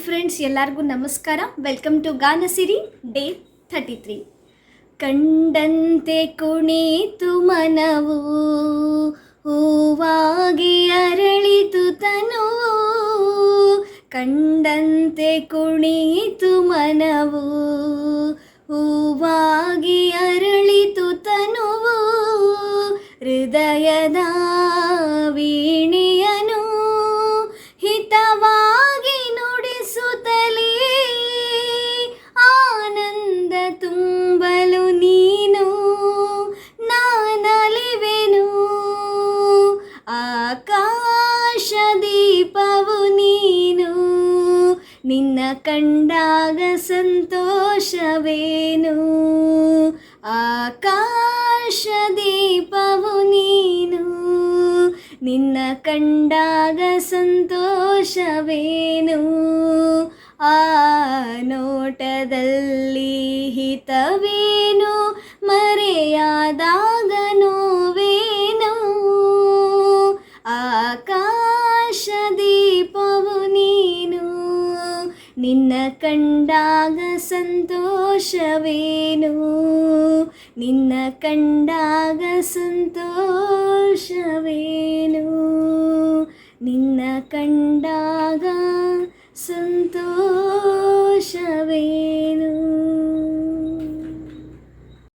Friends, ಎಲ್ಲರಿಗೂ ನಮಸ್ಕಾರ. Welcome to Ganasiri day 33. ಕಂಡಂತೆ ಕುಣಿತು ಮನವು, ಹೂವಾಗಿ ಅರಳಿತು ತನುವು. ಕಂಡಂತೆ ಕುಣಿತು ಮನವು, ಹೂವಾಗಿ ಅರಳಿತು ತನುವು. ಹೃದಯದ ವೀಣೆಯನು ಹಿತವಾಗಿ ನುಡಿಸುತ್ತಲೇ ಆನಂದ ತುಂಬಲು ನೀನು ನಾನಲಿವೆನು. ಆಕಾಶ ದೀಪವು ನೀನು, ನಿನ್ನ ಕಂಡಾಗ ಸಂತೋಷವೇನು. ಆಕಾಶ ದೀಪವು ನೀನು, ನಿನ್ನ ಕಂಡಾಗ ಸಂತೋಷವೇನು. ಆ ನೋಟದಲ್ಲಿ ಹಿತವೇನು, ಮರೆಯಾದಾಗ ನೋವೇನು. ಆಕಾಶ ದೀಪವು ನೀನು, ನಿನ್ನ ಕಂಡಾಗ ಸಂತೋಷವೇನು. ನಿನ್ನ ಕಂಡಾಗ ಸಂತೋಷವೇನು, ನಿನ್ನ ಕಂಡಾಗ ಸಂತೋಷವೇನು.